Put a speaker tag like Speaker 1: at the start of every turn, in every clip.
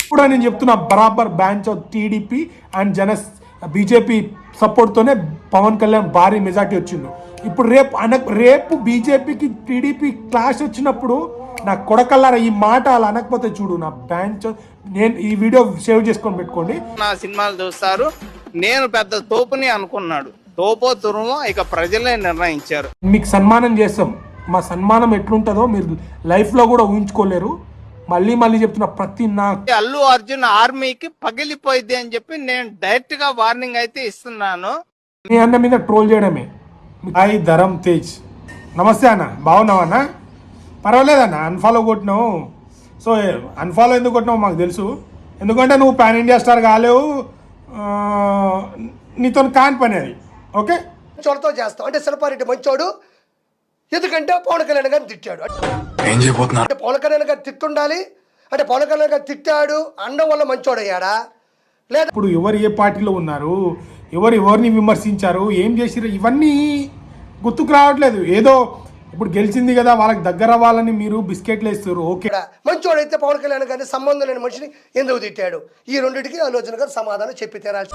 Speaker 1: ఇప్పుడు నేను చెప్తున్నా బరాబర్ branch of TDP and BJP సపోర్ట్తోనే పవన్ కళ్యాణ్ భారీ మెజార్టీ వచ్చిండు. ఇప్పుడు రేపు బీజేపీకి టీడీపీ క్లాష్ వచ్చినప్పుడు నా కొడకల్లారా ఈ మాట అలా అనకపోతే చూడు నా బ్రాంచ్. నేను ఈ వీడియో సేవ్ చేసుకొని పెట్టుకోండి.
Speaker 2: నా సినిమాలు చూస్తారు, నేను పెద్ద తోపుని అనుకున్నాడు. తోపో తురుమో ఇక ప్రజలే నిర్ణయించారు.
Speaker 1: మీకు సన్మానం చేస్తాం. మా సన్మానం ఎట్లుంటుందో మీరు లైఫ్లో కూడా ఊహించుకోలేరు. మళ్ళీ చెప్తున్నా, ప్రతి నా
Speaker 2: అల్లు అర్జున్ ఆర్మీకి పగిలిపోయింది అని చెప్పి నేను డైరెక్ట్ గా వార్నింగ్ అయితే ఇస్తున్నాను.
Speaker 1: నీ అన్న మీద ట్రోల్ చేయడమే. హాయ్ ధరం తేజ్, నమస్తే అన్న, బాగున్నావు అన్న? పర్వాలేదన్న, అన్ఫాలో కొట్టినావు. సో అన్ఫాలో ఎందుకు కొట్టినావు మాకు తెలుసు. ఎందుకంటే నువ్వు పాన్ ఇండియా స్టార్ కాలేవు, నీతో కాని పని అది. ఓకే,
Speaker 3: చోటతో చేస్తాం అంటే శిల్పారెడ్డి మంచోడు, ఎందుకంటే పవన్ కళ్యాణ్ గారిని తిట్టాడు.
Speaker 4: ఏం చేయబోతున్నారు?
Speaker 3: అంటే పవన్ కళ్యాణ్ గారు తిట్టుండాలి, అంటే పవన్ కళ్యాణ్ గారు తిట్టాడు అనడం వల్ల మంచోడయ్యాడా? లేదా
Speaker 1: ఇప్పుడు ఎవరు ఏ పార్టీలో ఉన్నారు, ఎవరిని విమర్శించారు, ఏం చేసిరు, ఇవన్నీ గుర్తుకు రావట్లేదు. ఏదో ఇప్పుడు గెలిచింది కదా వాళ్ళకి దగ్గర అవ్వాలని మీరు బిస్కెట్లు వేస్తారు. ఓకే,
Speaker 3: మంచోడైతే పవన్ కళ్యాణ్ గారిని సంబంధం లేని మనిషిని ఎందుకు తిట్టాడు? ఈ రెండింటికి ఆలోచన గారు సమాధానం చెప్పి తీరాల్సి.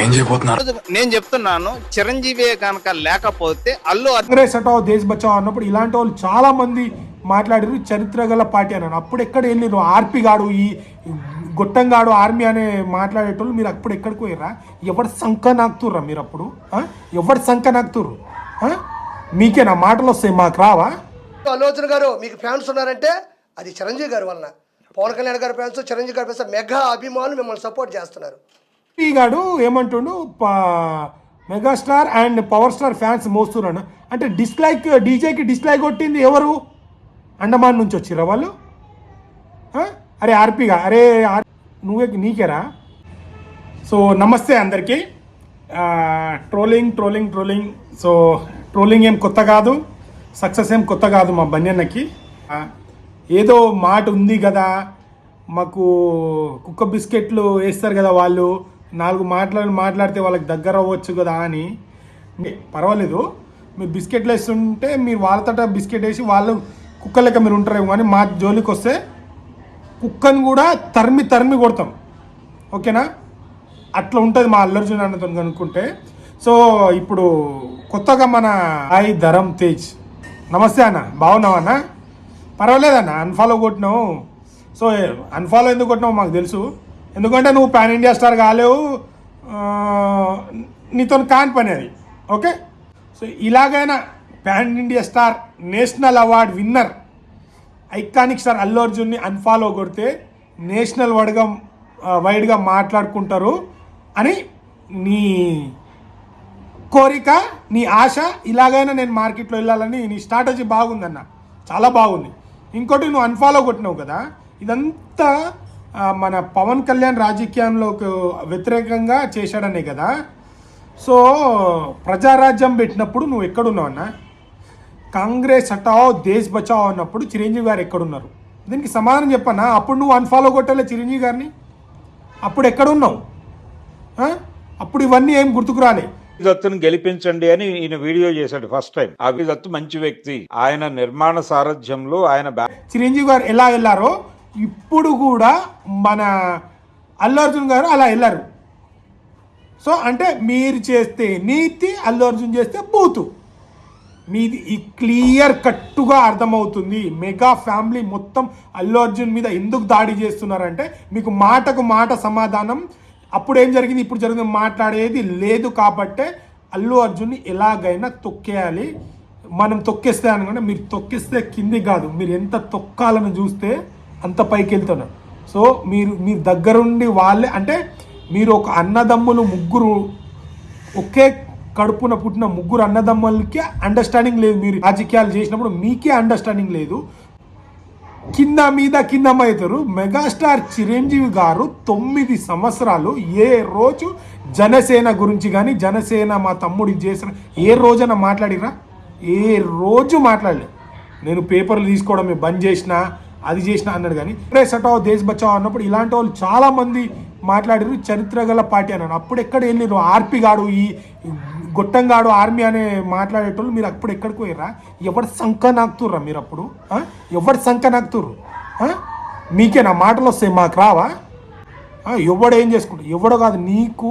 Speaker 4: ఏం చేయబోతున్నారు?
Speaker 2: నేను చెప్తున్నాను, చిరంజీవి కనుక లేకపోతే అల్లు
Speaker 1: కాంగ్రెస్ హటావ్ దేశ్ బచావ్ అన్నప్పుడు ఇలాంటి వాళ్ళు చాలా మంది మాట్లాడారు. చరిత్ర గల పార్టీ అన్నాను. అప్పుడు ఎక్కడ వెళ్ళిరు? ఆర్పి గాడు, ఈ గొట్టంగాడు ఆర్మీ అనే మాట్లాడేటోళ్ళు మీరు అప్పుడు ఎక్కడికి పోయారా? ఎవరి సంఖ నాకుతుర్రా మీరు? అప్పుడు ఎవరి సంఖ నాకుతుర్రు? మీకే నా మాటలు వస్తాయి, మాకు రావా?
Speaker 3: ఆలోచన గారు మీకు ఫ్యాన్స్ ఉన్నారంటే అది చిరంజీవి గారి వలన. పవన్ కళ్యాణ్ గారి ఫ్యాన్స్, చిరంజీవి గారి ఫ్యాన్స్, మెగా అభిమానులు మిమ్మల్ని సపోర్ట్ చేస్తున్నారు.
Speaker 1: ఈ గాడు ఏమంటుండు, megastar and power star fans మోస్తున్నాను అంటే డిస్లైక్, డీజేకి డిస్లైక్ కొట్టింది ఎవరు? అండమాన్ నుంచి వచ్చిర్రా వాళ్ళు? అరే ఆర్పిగా, అరే నీకేరా? సో నమస్తే అందరికీ. ట్రోలింగ్. సో ట్రోలింగ్ ఏం కొత్త కాదు, సక్సెస్ ఏం కొత్త కాదు మా బన్యన్నకి. ఏదో మాట ఉంది కదా, మాకు కుక్క బిస్కెట్లు వేస్తారు కదా వాళ్ళు, 4 మాట్లాడితే వాళ్ళకి దగ్గర అవ్వచ్చు కదా అని. పర్వాలేదు, మీరు బిస్కెట్లు వేస్తుంటే మీరు వాళ్ళతో బిస్కెట్ వేసి వాళ్ళు కుక్క లెక్క మీరు ఉంటారేమో, కానీ మా జోలికి వస్తే కుక్కను కూడా తరిమి కొడతాం. ఓకేనా? అట్లా ఉంటుంది మా అల్లు అర్జున్ అన్నతో అనుకుంటే. సో ఇప్పుడు కొత్తగా మన హాయ్ ధరం తేజ్, నమస్తే అన్న, బాగున్నావు అన్న? పర్వాలేదన్న, అన్ఫాలో కొట్టినావు. సో అన్ఫాలో ఎందుకు కొట్టినావు మాకు తెలుసు. ఎందుకంటే నువ్వు పాన్ ఇండియా స్టార్ కాలేవు, నీతో కాని పని అది. ఓకే, సో ఇలాగైనా pan India star, national award winner, iconic star Allu అర్జున్ని అన్ఫాలో కొడితే నేషనల్ వైడ్గా మాట్లాడుకుంటారు అని నీ కోరిక, నీ ఆశ. ఇలాగైనా నేను మార్కెట్లో వెళ్ళాలని నీ స్ట్రాటజీ బాగుందన్న, చాలా బాగుంది. ఇంకోటి, నువ్వు అన్ఫాలో కొట్టినావు కదా, ఇదంతా మన పవన్ కళ్యాణ్ రాజకీయంలో వ్యతిరేకంగా చేశాడనే కదా. సో ప్రజారాజ్యం పెట్టినప్పుడు నువ్వు ఎక్కడున్నావు అన్న? కాంగ్రెస్ హటావ్ దేశ్ బచావ్ అన్నప్పుడు చిరంజీవి గారు ఎక్కడున్నారు? దీనికి సమాధానం చెప్పన్నా. అప్పుడు నువ్వు అన్ఫాలో కొట్టాలే చిరంజీవి గారిని, అప్పుడు ఎక్కడున్నావు? అప్పుడు ఇవన్నీ ఏం గుర్తుకు రాలే.
Speaker 5: దత్తును గెలిపించండి అని ఈయన వీడియో చేశాడు ఫస్ట్ టైం. అవి దత్తు మంచి వ్యక్తి, ఆయన నిర్మాణ సారథ్యంలో ఆయన
Speaker 1: చిరంజీవి గారు ఎలా వెళ్ళారో ఇప్పుడు కూడా మన అల్లు అర్జున్ గారు అలా వెళ్ళారు. సో అంటే మీరు చేస్తే నీతి, అల్లు అర్జున్ చేస్తే బూతు. మీది ఈ క్లియర్ కట్టుగా అర్థమవుతుంది. మెగా ఫ్యామిలీ మొత్తం అల్లు అర్జున్ మీద ఎందుకు దాడి చేస్తున్నారంటే మీకు మాటకు మాట సమాధానం. అప్పుడు ఏం జరిగింది, ఇప్పుడు జరిగింది మాట్లాడేది లేదు. కాబట్టే అల్లు అర్జున్ని ఎలాగైనా తొక్కేయాలి. మనం తొక్కేస్తే అనుకుంటే, మీరు తొక్కిస్తే కింది కాదు, మీరు ఎంత తొక్కాలని చూస్తే అంత పైకి వెళ్తున్నారు. సో మీరు దగ్గరుండి వాళ్ళే, అంటే మీరు ఒక అన్నదమ్ములు ముగ్గురు, ఒకే కడుపున పుట్టిన ముగ్గురు అన్నదమ్ములకే అండర్స్టాండింగ్ లేదు. మీరు రాజకీయాలు చేసినప్పుడు మీకే అండర్స్టాండింగ్ లేదు. కింద అవుతారు. మెగాస్టార్ చిరంజీవి గారు 9 సంవత్సరాలు ఏ రోజు జనసేన గురించి కానీ, జనసేన మా తమ్ముడికి చేసిన ఏ రోజైనా మాట్లాడిరా? ఏ రోజు మాట్లాడలేదు. నేను పేపర్లు తీసుకోవడమే బంద్ చేసిన, అది చేసిన అన్నాడు. కానీ కాంగ్రెస్ హటావ్ దేశ్ బచావ్ అన్నప్పుడు ఇలాంటి వాళ్ళు చాలా మంది మాట్లాడారు. చరిత్ర గల పార్టీ అన్నాను. అప్పుడు ఎక్కడ వెళ్ళిరు? ఆర్పి గాడు, ఈ గొట్టంగాడు ఆర్మీ అనే మాట్లాడేటోళ్ళు మీరు అప్పుడు ఎక్కడికి పోయారా? ఎవరి సంఖ నాకుతుర్రా మీరు? అప్పుడు ఎవరి సంఖ నాకుతుర్రు? మీకే నా మాటలు వస్తాయి, మాకు రావా? ఎవడు ఏం చేసుకుంటాడు, ఎవడో కాదు, నీకు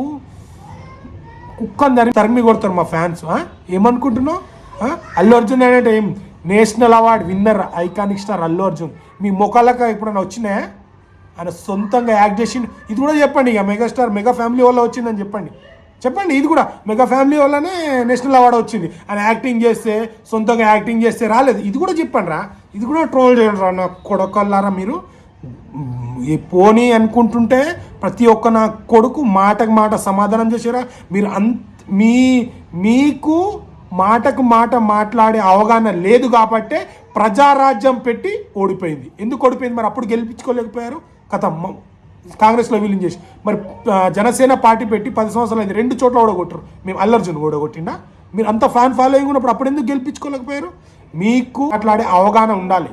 Speaker 1: కుక్కని తరిమి కొడతారు మా ఫ్యాన్స్. ఏమనుకుంటున్నావు? అల్లు అర్జున్ అంటే ఏం national award winner iconic star Allu Arjun. మీ మొక్కలకు ఎప్పుడైనా వచ్చినాయా? ఆయన సొంతంగా యాక్ట్ చేసి, ఇది కూడా చెప్పండి, ఇక మెగాస్టార్ మెగా ఫ్యామిలీ వల్ల వచ్చిందని చెప్పండి. ఇది కూడా మెగా ఫ్యామిలీ వల్లనే నేషనల్ అవార్డు వచ్చింది. ఆయన యాక్టింగ్ చేస్తే, సొంతంగా యాక్టింగ్ చేస్తే రాలేదు. ఇది కూడా చెప్పండి రా, ఇది కూడా ట్రోల్ చేయండి రా నా కొడుకల్లారా. మీరు ఈ పోనీ అనుకుంటుంటే ప్రతి ఒక్క నా కొడుకు మాటకు మాట సమాధానం చేసారా? మీరు మీకు మాటకు మాట మాట్లాడే అవగాహన లేదు కాబట్టే ప్రజారాజ్యం పెట్టి ఓడిపోయింది. ఎందుకు ఓడిపోయింది మరి? అప్పుడు గెలిపించుకోలేకపోయారు కథ కాంగ్రెస్లో విలీనం చేసి. మరి జనసేన పార్టీ పెట్టి 10 సంవత్సరాలు అయింది, 2 చోట్ల ఓడగొట్టరు. మేము అల్లు అర్జున్ ఓడగొట్టిండా? మీరు అంత ఫ్యాన్ ఫాలోయింగ్ ఉన్నప్పుడు అప్పుడు ఎందుకు గెలిపించుకోలేకపోయారు? మీకు మాట్లాడే అవగాహన ఉండాలి,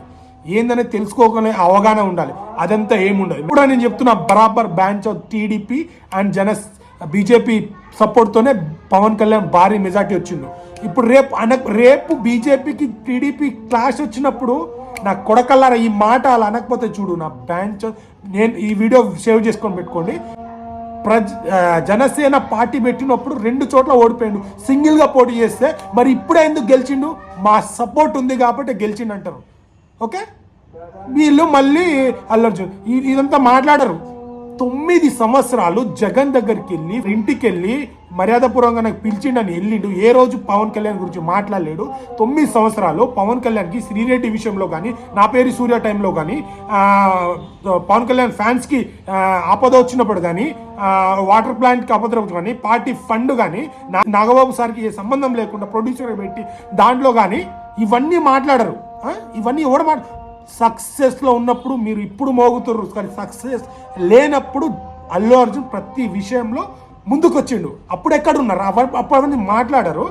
Speaker 1: ఏందనేది తెలుసుకోగలే అవగాహన ఉండాలి. అదంతా ఏముండదు. ఇప్పుడు నేను చెప్తున్నా, బరాబర్ branch of TDP and BJP సపోర్ట్తోనే పవన్ కళ్యాణ్ భారీ మెజార్టీ వచ్చిండు. ఇప్పుడు రేపు బీజేపీకి టీడీపీ క్లాష్ వచ్చినప్పుడు నా కొడకల్లారా ఈ మాట అలా అనకపోతే చూడు నా బ్యాంచ్. నేను ఈ వీడియో సేవ్ చేసుకొని పెట్టుకోండి. జనసేన పార్టీ పెట్టినప్పుడు 2 చోట్ల ఓడిపోయాడు, సింగిల్గా పోటీ చేస్తే. మరి ఇప్పుడే ఎందుకు గెలిచిండు? మా సపోర్ట్ ఉంది కాబట్టి గెలిచిండు అంటారు. ఓకే, వీళ్ళు మళ్ళీ అల్లు అర్జున్ ఇదంతా మాట్లాడరు. 9 సంవత్సరాలు జగన్ దగ్గరికి వెళ్ళి, ఇంటికి వెళ్ళి మర్యాదపూర్వకంగా నాకు పిలిచిండని వెళ్ళిండు. ఏ రోజు పవన్ కళ్యాణ్ గురించి మాట్లాడలేడు. 9 సంవత్సరాలు పవన్ కళ్యాణ్కి శ్రీరెడ్డి విషయంలో కానీ, నా పేరు సూర్య టైంలో కానీ, పవన్ కళ్యాణ్ ఫ్యాన్స్కి ఆపద వచ్చినప్పుడు కానీ, వాటర్ ప్లాంట్కి ఆపద కానీ, పార్టీ ఫండ్ కానీ, నాగబాబు సార్కి ఏ సంబంధం లేకుండా ప్రొడ్యూసర్ పెట్టి దాంట్లో కానీ ఇవన్నీ మాట్లాడరు. ఇవన్నీ ఎవరు సక్సెస్లో ఉన్నప్పుడు మీరు ఇప్పుడు మోగుతున్నారు, కానీ సక్సెస్ లేనప్పుడు అల్లు అర్జున్ ప్రతి విషయంలో ముందుకు వచ్చిండు. అప్పుడు ఎక్కడున్నారు? అప్పుడు మాట్లాడారు.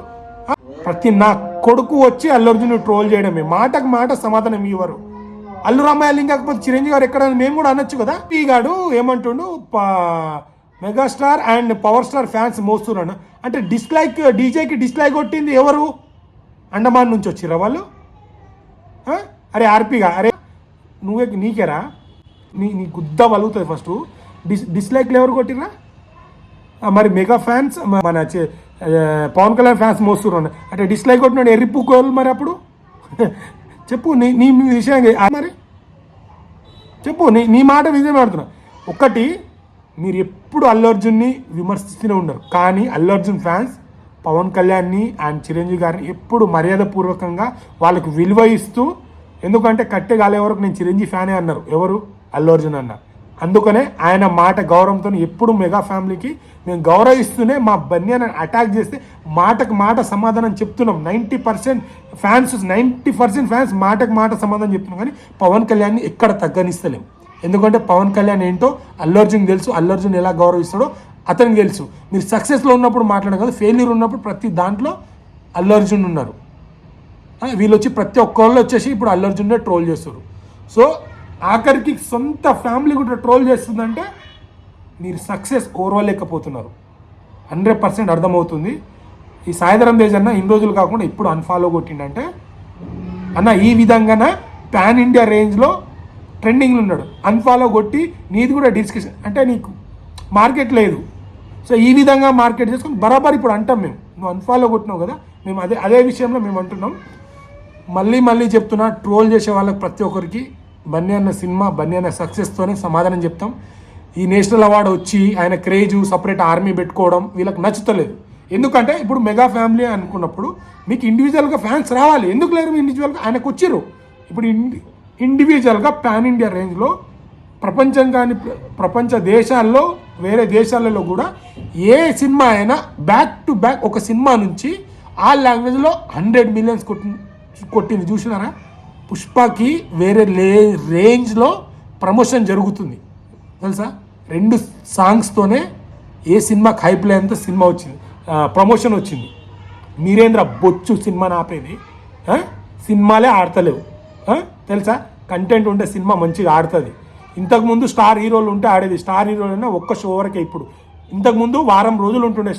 Speaker 1: ప్రతి నా కొడుకు వచ్చి అల్లు అర్జున్ ట్రోల్ చేయడమే, మాటకు మాట సమాధానం ఇవ్వరు. అల్లు రామయ్య లేకపోతే చిరంజీవి గారు ఎక్కడ మేము కూడా అనొచ్చు కదా. ఈ గాడు ఏమంటుండు, megastar and power star fans మోస్తున్నాడు అంటే డీజేకి డిస్లైక్ కొట్టింది ఎవరు? అండమాన్ నుంచి వచ్చిర్రా వాళ్ళు? అరే ఆర్పీగా, అరే నీకేరా నీ గుద్ద వలుగుతుంది. ఫస్ట్ డిస్లైక్లు ఎవరు కొట్టిరా? మరి మెగా ఫ్యాన్స్ మన పవన్ కళ్యాణ్ ఫ్యాన్స్ మోస్తున్నారు అంటే డిస్లైక్ కొట్టినాడు ఎర్రిపుకోలు. మరి అప్పుడు చెప్పు నీ విషయం మరి చెప్పు, నీ మాట విజయం ఆడుతున్నా. ఒకటి, మీరు ఎప్పుడు అల్లు అర్జున్ని విమర్శిస్తూనే ఉన్నారు, కానీ అల్లు అర్జున్ ఫ్యాన్స్ పవన్ కళ్యాణ్ని అండ్ చిరంజీవి గారిని ఎప్పుడు మర్యాదపూర్వకంగా వాళ్ళకు విలువ ఇస్తూ, ఎందుకంటే కట్టెగాలే వరకు నేను చిరంజీవి ఫ్యానే అన్నారు ఎవరు? అల్లు అర్జున్ అన్న. అందుకనే ఆయన మాట గౌరవంతో ఎప్పుడు మెగా ఫ్యామిలీకి మేము గౌరవిస్తూనే మా బన్యాన్ని అటాక్ చేస్తే మాటకు మాట సమాధానం చెప్తున్నాం. 90% ఫ్యాన్స్ మాటకు మాట సమాధానం చెప్తున్నాం, కానీ పవన్ కళ్యాణ్ని ఎక్కడ తగ్గనిస్తలేం. ఎందుకంటే పవన్ కళ్యాణ్ ఏంటో అల్లు అర్జున్ తెలుసు, అల్లు అర్జున్ ఎలా గౌరవిస్తాడో అతనికి తెలుసు. మీరు సక్సెస్లో ఉన్నప్పుడు మాట్లాడడం కాదు, ఫెయిల్యూర్ ఉన్నప్పుడు ప్రతి దాంట్లో అల్లు అర్జున్ ఉన్నారు. వీళ్ళు వచ్చి ప్రతి ఒక్కళ్ళు వచ్చేసి ఇప్పుడు అల్లు అర్జున్నే ట్రోల్ చేస్తారు. సో ఆఖరికి సొంత ఫ్యామిలీ కూడా ట్రోల్ చేస్తుందంటే మీరు సక్సెస్ ఓర్వలేకపోతున్నారు. 100% అర్థమవుతుంది. ఈ సాయిధరం తేజ్ అన్న ఇన్ని రోజులు కాకుండా ఇప్పుడు అన్ఫాలో కొట్టిండంటే అన్న ఈ విధంగానే పాన్ ఇండియా రేంజ్లో ట్రెండింగ్లో ఉన్నాడు. అన్ఫాలో కొట్టి నీది కూడా డిస్కషన్ అంటే నీకు మార్కెట్ లేదు. సో ఈ విధంగా మార్కెట్ చేసుకొని బరాబర్ ఇప్పుడు అంటాం మేము, నువ్వు అన్ఫాలో కొట్టినావు కదా, మేము అదే విషయంలో మేము అంటున్నాం. మళ్ళీ చెప్తున్నా, ట్రోల్ చేసే వాళ్ళకి ప్రతి ఒక్కరికి బన్నీ అన్న సినిమా, బన్నీ అన్న సక్సెస్తోనే సమాధానం చెప్తాం. ఈ నేషనల్ అవార్డు వచ్చి ఆయన క్రేజు సపరేట్ ఆర్మీ పెట్టుకోవడం వీళ్ళకి నచ్చుతలేదు. ఎందుకంటే ఇప్పుడు మెగా ఫ్యామిలీ అనుకున్నప్పుడు మీకు ఇండివిజువల్గా ఫ్యాన్స్ రావాలి. ఎందుకు లేరు? ఇండివిజువల్గా ఆయనకు వచ్చిర్రు. ఇప్పుడు ఇండివిజువల్గా పాన్ ఇండియా రేంజ్లో ప్రపంచ దేశాల్లో, వేరే దేశాలలో కూడా ఏ సినిమా అయినా బ్యాక్ టు బ్యాక్ ఒక సినిమా నుంచి ఆ లాంగ్వేజ్లో 100 మిలియన్స్ కొట్టింది చూసినారా? పుష్పకి వేరే రేంజ్లో ప్రమోషన్ జరుగుతుంది తెలుసా? 2 సాంగ్స్తోనే ఏ సినిమాకి హైప్ లేనంత సినిమా వచ్చింది, ప్రమోషన్ వచ్చింది. మీరేంద్ర బొచ్చు సినిమాని ఆపేది? సినిమాలే ఆడతలేవు తెలుసా? కంటెంట్ ఉంటే సినిమా మంచిగా ఆడుతుంది. ఇంతకుముందు స్టార్ హీరోలు ఉంటే ఆడేది. స్టార్ హీరోలు అయినా ఒక్క షో వరకే. ఇప్పుడు ఇంతకుముందు వారం రోజులు ఉంటుండే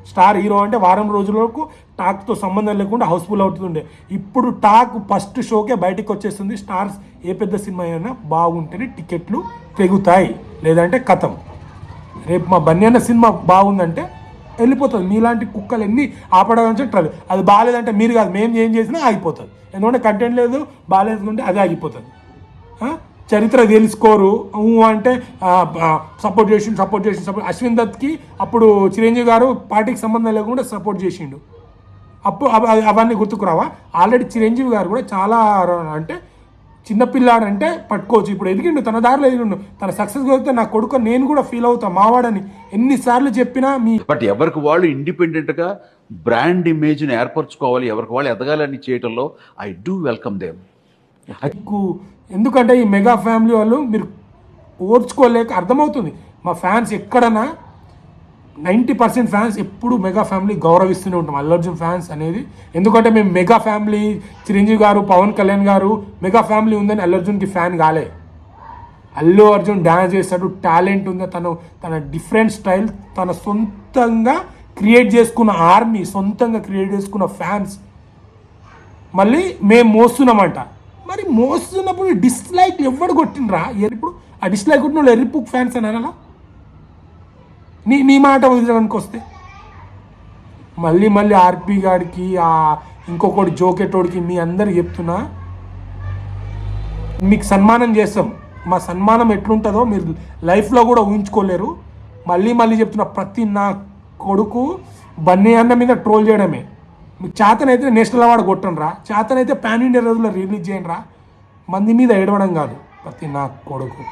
Speaker 1: స్టార్ హీరో అంటే వారం రోజులకు టాక్తో సంబంధం లేకుండా హౌస్ఫుల్ అవుతుండే. ఇప్పుడు టాక్ ఫస్ట్ షోకే బయటకు వచ్చేస్తుంది. స్టార్స్ ఏ పెద్ద సినిమా అయినా బాగుంటేనే టికెట్లు తెగుతాయి, లేదంటే కథం. రేపు మా బన్యన్న సినిమా బాగుందంటే వెళ్ళిపోతుంది. మీలాంటి కుక్కలు ఎన్ని ఆపడానికి ట్రై, అది బాగాలేదంటే మీరు కాదు మేము ఏం చేసినా ఆగిపోతుంది. ఎందుకంటే కంటెంట్ లేదు, బాగాలేదుకుంటే అది ఆగిపోతుంది. చరిత్ర తెలుసుకోరు అంటే సపోర్ట్ చేసి అశ్విన్ దత్కి అప్పుడు చిరంజీవి గారు పార్టీకి సంబంధం లేకుండా సపోర్ట్ చేసిండు. అప్పుడు అవన్నీ గుర్తుకురావా? ఆల్రెడీ చిరంజీవి గారు కూడా చాలా అంటే చిన్నపిల్లాడంటే పట్టుకోవచ్చు. ఇప్పుడు ఎదిగిండు, తన దారిలో ఎదిగిండు, తన సక్సెస్ అవుతే నా కొడుకు నేను కూడా ఫీల్ అవుతా మావాడని ఎన్నిసార్లు చెప్పినా మీ
Speaker 6: బట్ ఎవరికి వాళ్ళు ఇండిపెండెంట్గా బ్రాండ్ ఇమేజ్ని ఏర్పరచుకోవాలి, ఎవరికి వాళ్ళు ఎదగాలని చేయటంలో ఐ డూ వెల్కమ్ దేమ్.
Speaker 1: ఎందుకంటే ఈ మెగా ఫ్యామిలీ వాళ్ళు మీరు ఓర్చుకోలేక అర్థమవుతుంది. మా ఫ్యాన్స్ ఎక్కడన్నా 90% ఫ్యాన్స్ ఎప్పుడు మెగా ఫ్యామిలీ గౌరవిస్తూనే ఉంటాం, అల్లు అర్జున్ ఫ్యాన్స్ అనేది. ఎందుకంటే మేము మెగా ఫ్యామిలీ, చిరంజీవి గారు, పవన్ కళ్యాణ్ గారు మెగా ఫ్యామిలీ ఉందని అల్లు అర్జున్కి ఫ్యాన్ కాలే. అల్లు అర్జున్ డ్యాన్స్ చేస్తాడు, టాలెంట్ ఉంది, తన డిఫరెంట్ స్టైల్, తన సొంతంగా క్రియేట్ చేసుకున్న ఆర్మీ, సొంతంగా క్రియేట్ చేసుకున్న ఫ్యాన్స్. మళ్ళీ మేము మోస్తున్నామంట. మరి మోస్తున్నప్పుడు డిస్లైక్ ఎవడు కొట్టినరా? ఇప్పుడు ఆ డిస్లైక్ కొట్టిన వాళ్ళు ఎర్రిపుక్ ఫ్యాన్స్ అని అనాలా? నీ మాట వదిలేడానికి వస్తే మళ్ళీ ఆర్పి గాడికి ఇంకొకటి జోకెటోడికి మీ అందరికి చెప్తున్నా, మీకు సన్మానం చేస్తాం. మా సన్మానం ఎట్లుంటుందో మీరు లైఫ్లో కూడా ఊహించుకోలేరు. మళ్ళీ చెప్తున్నా, ప్రతి నా కొడుకు బన్నీ అన్న మీద ట్రోల్ చేయడమే. మీకు చేతనైతే నేషనల్ అవార్డు కొట్టండి రా, చేతనైతే పాన్ ఇండియా రోజుల్లో రిలీజ్ చేయండి రా. మంది మీద ఏడవడం కాదు. ప్రతి నా కొడుకు